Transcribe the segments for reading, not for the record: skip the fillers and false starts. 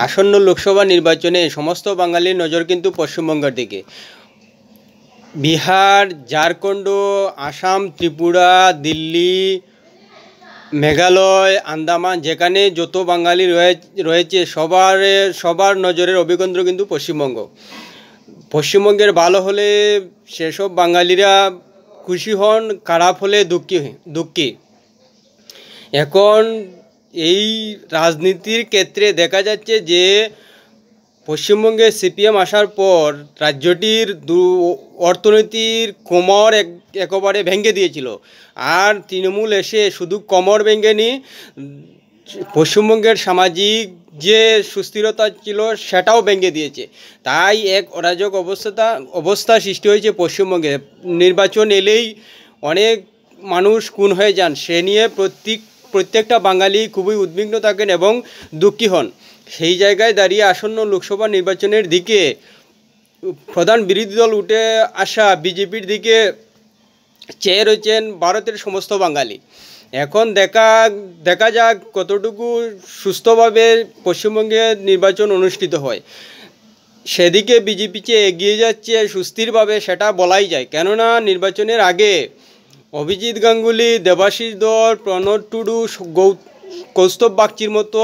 আসন্ন লোকসভা নির্বাচনে সমস্ত বাঙালির নজর কিন্তু পশ্চিমবঙ্গের দিকে। বিহার, ঝাড়খণ্ড, আসাম, ত্রিপুরা, দিল্লি, মেঘালয়, আন্দামান, যেখানে যত বাঙালি রয়েছে সবার নজরের অভিকেন্দ্র কিন্তু পশ্চিমবঙ্গ। পশ্চিমবঙ্গের ভালো হলে সেসব বাঙালিরা খুশি হন, খারাপ হলে দুঃখী। এখন এই রাজনীতির ক্ষেত্রে দেখা যাচ্ছে যে পশ্চিমবঙ্গে সিপিএম আসার পর রাজ্যটির অর্থনীতির কোমর একেবারে ভেঙে দিয়েছিল। আর তৃণমূল এসে শুধু কোমর ভেঙেনি, পশ্চিমবঙ্গের সামাজিক যে সুস্থিরতা ছিল সেটাও ভেঙে দিয়েছে। তাই এক অরাজক অবস্থা সৃষ্টি হয়েছে পশ্চিমবঙ্গে। নির্বাচন এলেই অনেক মানুষ খুন হয়ে যান, সে নিয়ে প্রত্যেকটা বাঙালি খুবই উদ্বিগ্ন থাকেন এবং দুঃখী হন। সেই জায়গায় দাঁড়িয়ে আসন্ন লোকসভা নির্বাচনের দিকে প্রধান বিরোধী দল উঠে আসা বিজেপির দিকে চেয়ে রয়েছেন ভারতের সমস্ত বাঙালি। এখন দেখা যাক কতটুকু সুস্থভাবে পশ্চিমবঙ্গে নির্বাচন অনুষ্ঠিত হয়। সেদিকে বিজেপি চেয়ে এগিয়ে যাচ্ছে সুস্থিরভাবে, সেটা বলাই যায়। কেননা নির্বাচনের আগে অভিজিৎ গাঙ্গুলি, দেবাশিস দল, প্রণব টুডু, কৌস্তব বাগচির মতো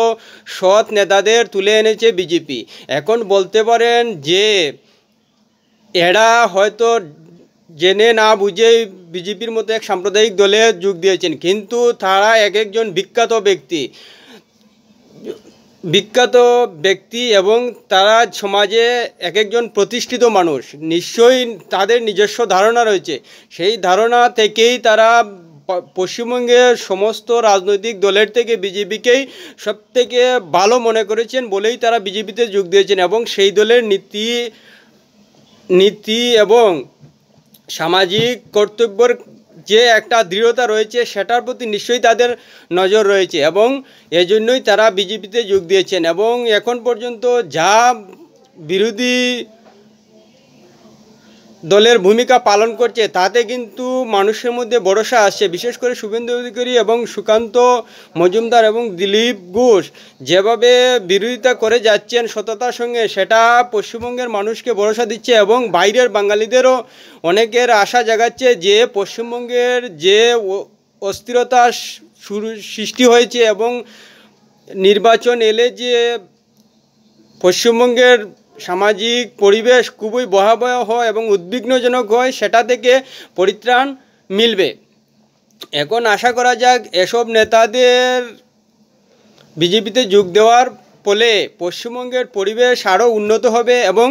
সৎ নেতাদের তুলে এনেছে বিজেপি। এখন বলতে পারেন যে এরা হয়তো জেনে না বুঝেই বিজেপির মতো এক সাম্প্রদায়িক দলে যোগ দিয়েছেন, কিন্তু তারা একজন বিখ্যাত ব্যক্তি এবং তারা সমাজে একজন প্রতিষ্ঠিত মানুষ। নিশ্চয়ই তাদের নিজস্ব ধারণা রয়েছে, সেই ধারণা থেকেই তারা পশ্চিমবঙ্গের সমস্ত রাজনৈতিক দলের থেকে বিজেপিকেই সবথেকে ভালো মনে করেছেন বলেই তারা বিজেপিতে যোগ দিয়েছেন। এবং সেই দলের নীতি এবং সামাজিক কর্তব্যের যে একটা দৃঢ়তা রয়েছে সেটার প্রতি নিশ্চয়ই তাদের নজর রয়েছে এবং এজন্যই তারা বিজেপিতে যোগ দিয়েছেন। এবং এখন পর্যন্ত যা বিরোধী দলের ভূমিকা পালন করছে তাতে কিন্তু মানুষের মধ্যে ভরসা আসছে। বিশেষ করে শুভেন্দু অধিকারী এবং সুকান্ত মজুমদার এবং দিলীপ ঘোষ যেভাবে বিরোধিতা করে যাচ্ছেন সততার সঙ্গে, সেটা পশ্চিমবঙ্গের মানুষকে ভরসা দিচ্ছে এবং বাইরের বাঙালিদেরও অনেকের আশা জাগাচ্ছে যে পশ্চিমবঙ্গের যে অস্থিরতা সৃষ্টি হয়েছে এবং নির্বাচন এলে যে পশ্চিমবঙ্গের সামাজিক পরিবেশ খুবই ভয়াবহ এবং উদ্বিগ্নজনক হয়, সেটা থেকে পরিত্রাণ মিলবে। এখন আশা করা যাক এসব নেতাদের বিজেপিতে যোগ দেওয়ার ফলে পশ্চিমবঙ্গের পরিবেশ আরও উন্নত হবে এবং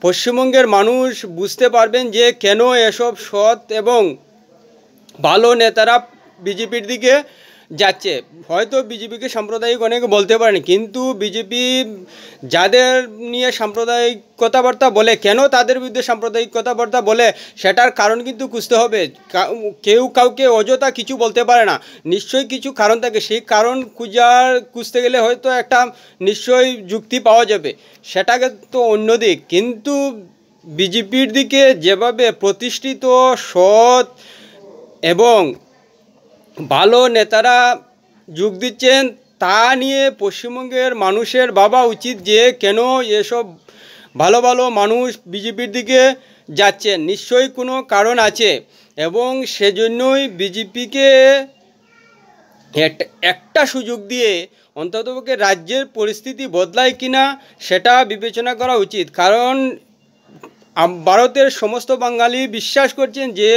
পশ্চিমবঙ্গের মানুষ বুঝতে পারবেন যে কেন এসব সৎ এবং ভালো নেতারা বিজেপির দিকে যাচ্ছে। হয়তো বিজেপিকে সাম্প্রদায়িক অনেকে বলতে পারেন, কিন্তু বিজেপি যাদের নিয়ে সাম্প্রদায়িক কথাবার্তা বলে, কেন তাদের বিরুদ্ধে সাম্প্রদায়িক কথাবার্তা বলে সেটার কারণ কিন্তু খুঁজতে হবে। কেউ কাউকে অযথা কিছু বলতে পারে না, নিশ্চয়ই কিছু কারণ থাকে। সেই কারণ খুঁজতে গেলে হয়তো একটা নিশ্চয়ই যুক্তি পাওয়া যাবে, সেটাকে তো অন্যদিক। কিন্তু বিজেপির দিকে যেভাবে প্রতিষ্ঠিত সৎ এবং ভালো নেতারা যোগ দিচ্ছেন তা নিয়ে পশ্চিমবঙ্গের মানুষের ভাবা উচিত যে কেন এসব ভালো ভালো মানুষ বিজেপির দিকে যাচ্ছেন। নিশ্চয়ই কোনো কারণ আছে এবং সেজন্যই বিজেপিকে একটা সুযোগ দিয়ে অন্ততপক্ষে রাজ্যের পরিস্থিতি বদলায় কিনা সেটা বিবেচনা করা উচিত। কারণ ভারতের সমস্ত বাঙালি বিশ্বাস করছেন যে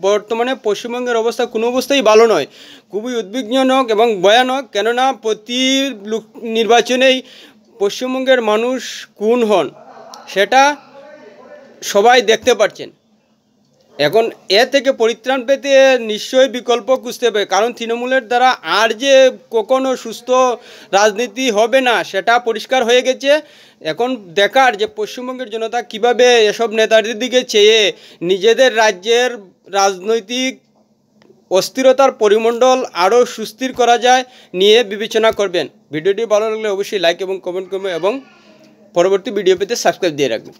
বর্তমানে পশ্চিমবঙ্গের অবস্থা কোনো অবস্থায় ভালো নয়, খুবই উদ্বিগ্নজনক এবং ভয়ানক। কেননা প্রতি নির্বাচনেই পশ্চিমবঙ্গের মানুষ খুন হন, সেটা সবাই দেখতে পাচ্ছেন। এখন এ থেকে পরিত্রাণ পেতে নিশ্চয়ই বিকল্প খুঁজতে হবে, কারণ তৃণমূলের দ্বারা আর যে কখনো সুস্থ রাজনীতি হবে না সেটা পরিষ্কার হয়ে গেছে। এখন দেখার যে পশ্চিমবঙ্গের জনতা কিভাবে এসব নেতাদের দিকে চেয়ে নিজেদের রাজ্যের রাজনৈতিক অস্থিরতার পরিমণ্ডল আরও সুস্থির করা যায় নিয়ে বিবেচনা করবেন। ভিডিওটি ভালো লাগলে অবশ্যই লাইক এবং কমেন্ট করবেন এবং পরবর্তী ভিডিও পেতে সাবস্ক্রাইব দিয়ে রাখবেন।